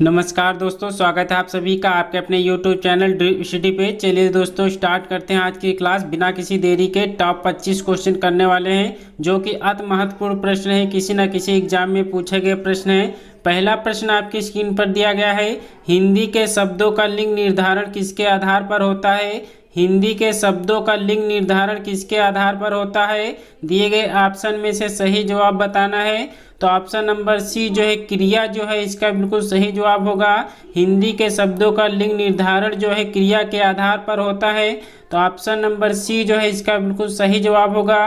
नमस्कार दोस्तों, स्वागत है आप सभी का आपके अपने YouTube चैनल ड्रीम सिटी पे। चलिए दोस्तों, स्टार्ट करते हैं आज की क्लास। बिना किसी देरी के टॉप 25 क्वेश्चन करने वाले हैं, जो कि अति महत्वपूर्ण प्रश्न है, किसी न किसी एग्जाम में पूछे गए प्रश्न है। पहला प्रश्न आपकी स्क्रीन पर दिया गया है। हिंदी के शब्दों का लिंग निर्धारण किसके आधार पर होता है? हिंदी के शब्दों का लिंग निर्धारण किसके आधार पर होता है? दिए गए ऑप्शन में से सही जवाब बताना है। तो ऑप्शन नंबर सी जो है क्रिया जो है इसका बिल्कुल सही जवाब होगा। हिंदी के शब्दों का लिंग निर्धारण जो है क्रिया के आधार पर होता है। तो ऑप्शन नंबर सी जो है इसका बिल्कुल सही जवाब होगा।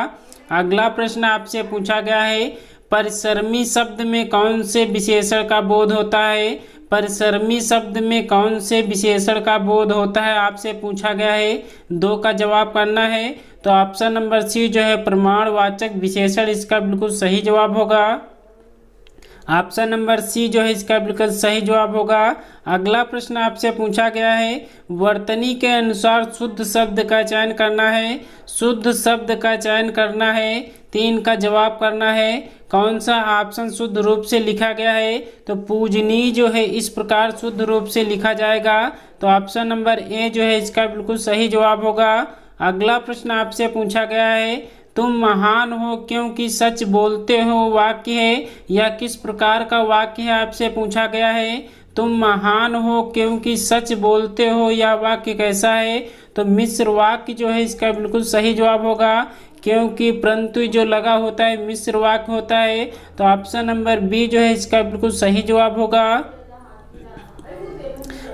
अगला प्रश्न आपसे पूछा गया है, परिसरमी शब्द में कौन से विशेषण का बोध होता है? परिसरमी शब्द में कौन से विशेषण का बोध होता है आपसे पूछा गया है। दो का जवाब करना है। तो ऑप्शन नंबर सी जो है प्रमाणवाचक विशेषण इसका बिल्कुल सही जवाब होगा। ऑप्शन नंबर सी जो है इसका बिल्कुल सही जवाब होगा। अगला प्रश्न आपसे पूछा गया है, वर्तनी के अनुसार शुद्ध शब्द का चयन करना है। शुद्ध शब्द का चयन करना है, 3 का जवाब करना है। कौन सा ऑप्शन शुद्ध रूप से लिखा गया है? तो पूजनीय जो है इस प्रकार शुद्ध रूप से लिखा जाएगा। तो ऑप्शन नंबर ए जो है इसका बिल्कुल सही जवाब होगा। अगला प्रश्न आपसे पूछा गया है, तुम महान हो क्योंकि सच बोलते हो वाक्य है, या किस प्रकार का वाक्य है आपसे पूछा गया है। तुम महान हो क्योंकि सच बोलते हो, यह वाक्य कैसा है? तो मिश्र वाक्य जो है इसका बिल्कुल सही जवाब होगा, क्योंकि परंतु जो लगा होता है मिश्र वाक्य होता है। तो ऑप्शन नंबर बी जो है इसका बिल्कुल सही जवाब होगा।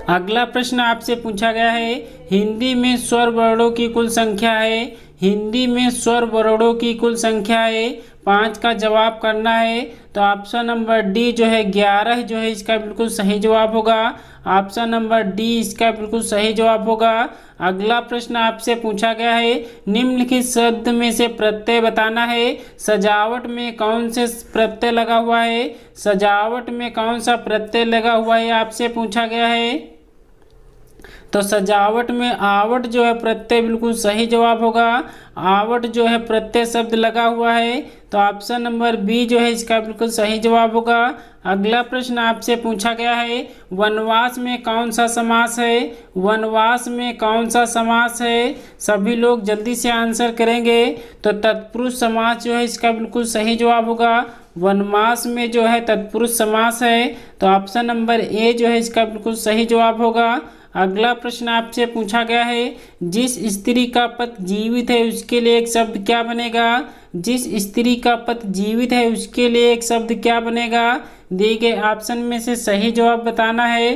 अगला प्रश्न आपसे पूछा गया है, हिंदी में स्वर वर्णों की कुल संख्या है। हिंदी में स्वर वर्णों की कुल संख्या है, 5 का जवाब करना है। तो ऑप्शन नंबर डी जो है 11 जो है इसका बिल्कुल सही जवाब होगा। ऑप्शन नंबर डी इसका बिल्कुल सही जवाब होगा। अगला प्रश्न आपसे पूछा गया है, निम्नलिखित शब्द में से प्रत्यय बताना है। सजावट में कौन से प्रत्यय लगा हुआ है? सजावट में कौन सा प्रत्यय लगा हुआ है आपसे पूछा गया है। तो सजावट में आवट जो है प्रत्यय बिल्कुल सही जवाब होगा। आवट जो है प्रत्यय शब्द लगा हुआ है। तो ऑप्शन नंबर बी जो है इसका बिल्कुल सही जवाब होगा। अगला प्रश्न आपसे पूछा गया है, वनवास में कौन सा समास है? वनवास में कौन सा समास है? सभी लोग जल्दी से आंसर करेंगे। तो तत्पुरुष समास जो है इसका बिल्कुल सही जवाब होगा। वनवास में जो है तत्पुरुष समास है। तो ऑप्शन नंबर ए जो है इसका बिल्कुल सही जवाब होगा। अगला प्रश्न आपसे पूछा गया है, जिस स्त्री का पति जीवित है उसके लिए एक शब्द क्या बनेगा? जिस स्त्री का पति जीवित है उसके लिए एक शब्द क्या बनेगा? दिए गए ऑप्शन में से सही जवाब बताना है।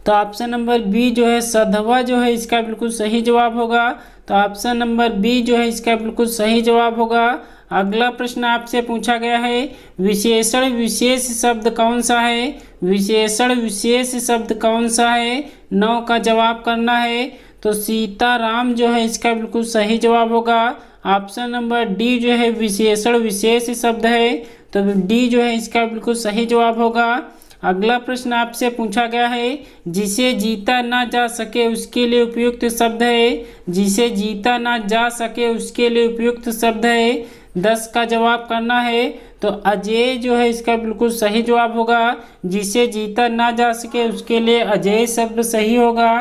तो ऑप्शन नंबर बी जो है सधवा जो है इसका बिल्कुल सही जवाब होगा। तो ऑप्शन नंबर बी जो है इसका बिल्कुल सही जवाब होगा। अगला प्रश्न आपसे पूछा गया है, विशेषण विशेष शब्द कौन सा है? विशेषण विशेष शब्द कौन सा है? 9 का जवाब करना है। तो सीताराम जो है इसका बिल्कुल सही जवाब होगा। ऑप्शन नंबर डी जो है विशेषण विशेष शब्द है। तो डी जो है इसका बिल्कुल सही जवाब होगा। अगला प्रश्न आपसे पूछा गया है, जिसे जीता ना जा सके उसके लिए उपयुक्त शब्द है। जिसे जीता ना जा सके उसके लिए उपयुक्त शब्द है। 10 का जवाब करना है। तो अजय जो है इसका बिल्कुल सही जवाब होगा। जिसे जीता ना जा सके उसके लिए अजय शब्द सही होगा।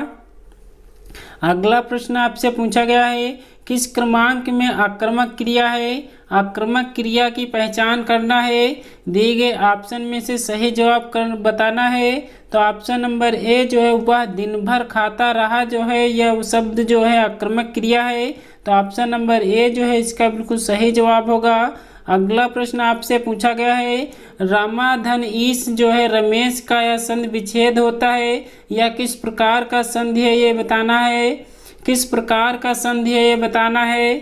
अगला प्रश्न आपसे पूछा गया है, किस क्रमांक में आक्रामक क्रिया है? आक्रामक क्रिया की पहचान करना है। दिए गए ऑप्शन में से सही जवाब बताना है। तो ऑप्शन नंबर ए जो है वह दिन भर खाता रहा जो है यह शब्द जो है आक्रामक क्रिया है। तो ऑप्शन नंबर ए जो है इसका बिल्कुल सही जवाब होगा। अगला प्रश्न आपसे पूछा गया है, रामाधन ईश जो है रमेश का यह संधि विच्छेद होता है, या किस प्रकार का संधि है ये बताना है। किस प्रकार का संधि है ये बताना है।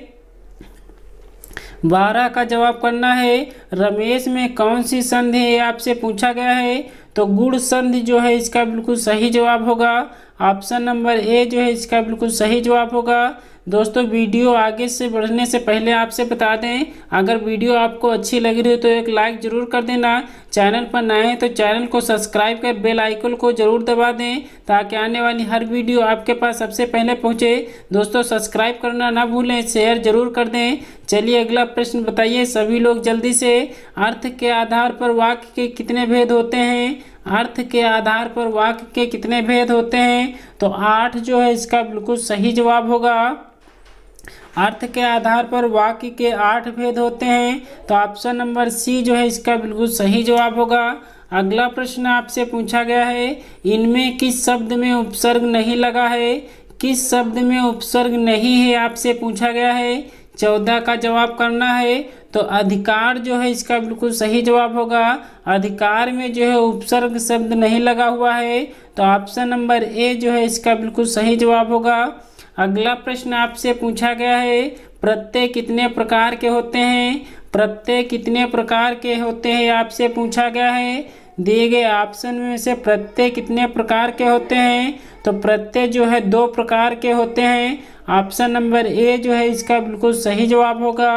12 का जवाब करना है। रमेश में कौन सी संधि है आपसे पूछा गया है। तो गुण संधि जो है इसका बिल्कुल सही जवाब होगा। ऑप्शन नंबर ए जो है इसका बिल्कुल सही जवाब होगा। दोस्तों, वीडियो आगे से बढ़ने से पहले आपसे बता दें, अगर वीडियो आपको अच्छी लग रही हो तो एक लाइक ज़रूर कर देना। चैनल पर नए हैं तो चैनल को सब्सक्राइब कर बेल आइकन को ज़रूर दबा दें, ताकि आने वाली हर वीडियो आपके पास सबसे पहले पहुंचे। दोस्तों, सब्सक्राइब करना ना भूलें, शेयर ज़रूर कर दें। चलिए अगला प्रश्न बताइए सभी लोग जल्दी से। अर्थ के आधार पर वाक्य के कितने भेद होते हैं? अर्थ के आधार पर वाक्य के कितने भेद होते हैं? तो 8 जो है इसका बिल्कुल सही जवाब होगा। अर्थ के आधार पर वाक्य के 8 भेद होते हैं, तो ऑप्शन नंबर सी जो है इसका बिल्कुल सही जवाब होगा। अगला प्रश्न आपसे पूछा गया है, इनमें किस शब्द में उपसर्ग नहीं लगा है? किस शब्द में उपसर्ग नहीं है आपसे पूछा गया है। 14 का जवाब करना है। तो अधिकार जो है इसका बिल्कुल सही जवाब होगा। अधिकार में जो है उपसर्ग शब्द नहीं लगा हुआ है, तो ऑप्शन नंबर ए जो है इसका बिल्कुल सही जवाब होगा। अगला प्रश्न आपसे पूछा गया है, प्रत्यय कितने प्रकार के होते हैं? प्रत्यय कितने प्रकार के होते हैं आपसे पूछा गया है। दिए गए ऑप्शन में से प्रत्यय कितने प्रकार के होते हैं? तो प्रत्यय जो है 2 प्रकार के होते हैं। ऑप्शन नंबर ए जो है इसका बिल्कुल सही जवाब होगा।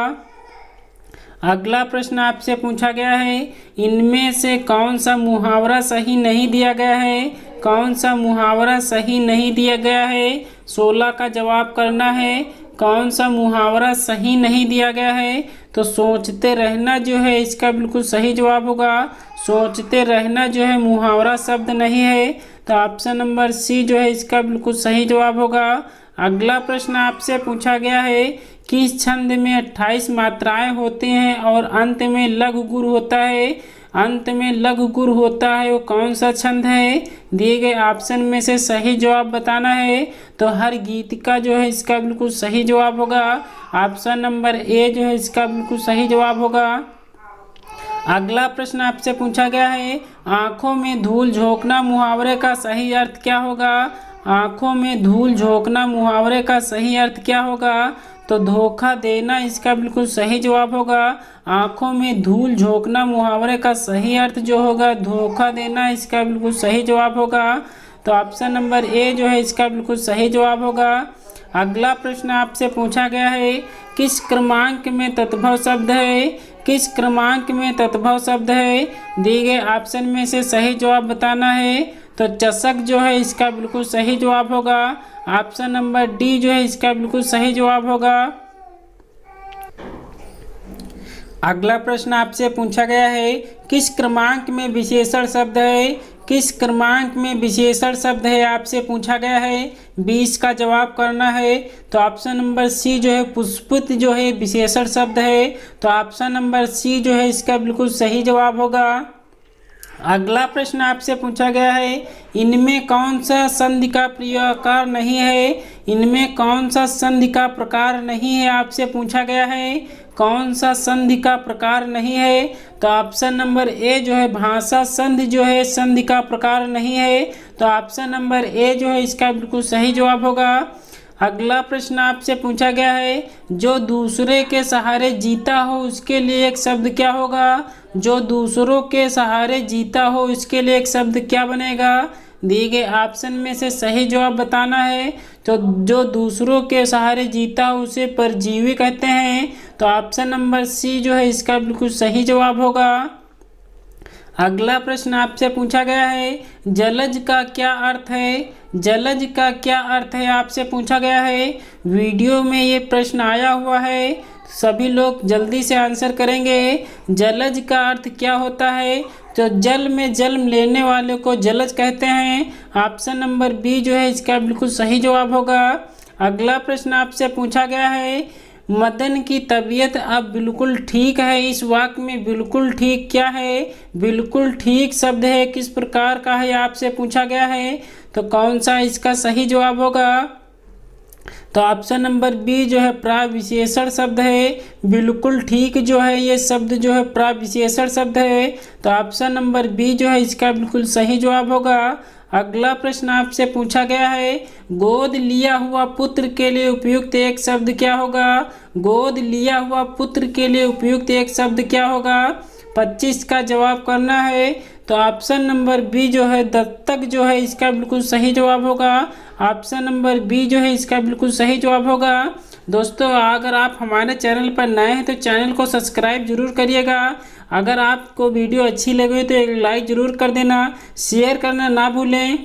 अगला प्रश्न आपसे पूछा गया है, इनमें से कौन सा मुहावरा सही नहीं दिया गया है? कौन सा मुहावरा सही नहीं दिया गया है? 16 का जवाब करना है। कौन सा मुहावरा सही नहीं दिया गया है? तो सोचते रहना जो है इसका बिल्कुल सही जवाब होगा। सोचते रहना जो है मुहावरा शब्द नहीं है, तो ऑप्शन नंबर सी जो है इसका बिल्कुल सही जवाब होगा। अगला प्रश्न आपसे पूछा गया है, किस छंद में 28 मात्राएं होती हैं और अंत में लघु गुरु होता है? अंत में लघु गुरु होता है वो कौन सा छंद है? दिए गए ऑप्शन में से सही जवाब बताना है। तो हर गीत का जो है इसका बिल्कुल सही जवाब होगा। ऑप्शन नंबर ए जो है इसका बिल्कुल सही जवाब होगा। अगला प्रश्न आपसे पूछा गया है, आंखों में धूल झोंकना मुहावरे का सही अर्थ क्या होगा? आंखों में धूल झोंकना मुहावरे का सही अर्थ क्या होगा? तो धोखा देना इसका बिल्कुल सही जवाब होगा। आंखों में धूल झोंकना मुहावरे का सही अर्थ जो होगा धोखा देना, इसका बिल्कुल सही जवाब होगा। तो ऑप्शन नंबर ए जो है इसका बिल्कुल सही जवाब होगा। अगला प्रश्न आपसे पूछा गया है, किस क्रमांक में तत्भव शब्द है? किस क्रमांक में तत्भव शब्द है? दिए गए ऑप्शन में से सही जवाब बताना है। तो चषक जो है इसका बिल्कुल सही जवाब होगा। ऑप्शन नंबर डी जो है इसका बिल्कुल सही जवाब होगा। अगला प्रश्न आपसे पूछा गया है, किस क्रमांक में विशेषण शब्द है? किस क्रमांक में विशेषण शब्द है आपसे पूछा गया है। 20 का जवाब करना है। तो ऑप्शन नंबर सी जो है पुष्पित जो है विशेषण शब्द है, तो ऑप्शन नंबर सी जो है इसका बिल्कुल सही जवाब होगा। अगला प्रश्न आपसे पूछा गया है, इनमें कौन सा संधि का प्रकार नहीं है? इनमें कौन सा संधि का प्रकार नहीं है आपसे पूछा गया है। कौन सा संधि का प्रकार नहीं है? तो ऑप्शन नंबर ए जो है भाषा संधि जो है संधि का प्रकार नहीं है, तो ऑप्शन नंबर ए जो है इसका बिल्कुल सही जवाब होगा। अगला प्रश्न आपसे पूछा गया है, जो दूसरे के सहारे जीता हो उसके लिए एक शब्द क्या होगा? जो दूसरों के सहारे जीता हो इसके लिए एक शब्द क्या बनेगा? दिए गए ऑप्शन में से सही जवाब बताना है। तो जो दूसरों के सहारे जीता हो उसे परजीवी कहते हैं, तो ऑप्शन नंबर सी जो है इसका बिल्कुल सही जवाब होगा। अगला प्रश्न आपसे पूछा गया है, जलज का क्या अर्थ है? जलज का क्या अर्थ है आपसे पूछा गया है। वीडियो में ये प्रश्न आया हुआ है, सभी लोग जल्दी से आंसर करेंगे। जलज का अर्थ क्या होता है? तो जल में जन्म लेने वाले को जलज कहते हैं। ऑप्शन नंबर बी जो है इसका बिल्कुल सही जवाब होगा। अगला प्रश्न आपसे पूछा गया है, मदन की तबीयत अब बिल्कुल ठीक है, इस वाक्य में बिल्कुल ठीक क्या है? बिल्कुल ठीक शब्द है किस प्रकार का है आपसे पूछा गया है, तो कौन सा इसका सही जवाब होगा? तो ऑप्शन नंबर बी जो है प्राविशेषण शब्द है। बिल्कुल ठीक जो है ये शब्द जो है प्राविशेषण शब्द है, तो ऑप्शन नंबर बी जो है इसका बिल्कुल सही जवाब होगा। अगला प्रश्न आपसे पूछा गया है, गोद लिया हुआ पुत्र के लिए उपयुक्त एक शब्द क्या होगा? गोद लिया हुआ पुत्र के लिए उपयुक्त एक शब्द क्या होगा? 25 का जवाब करना है। तो ऑप्शन नंबर बी जो है दत्तक जो है इसका बिल्कुल सही जवाब होगा। ऑप्शन नंबर बी जो है इसका बिल्कुल सही जवाब होगा। दोस्तों अगर आप हमारे चैनल पर नए हैं तो चैनल को सब्सक्राइब जरूर करिएगा। अगर आपको वीडियो अच्छी लगी तो एक लाइक ज़रूर कर देना, शेयर करना ना भूलें।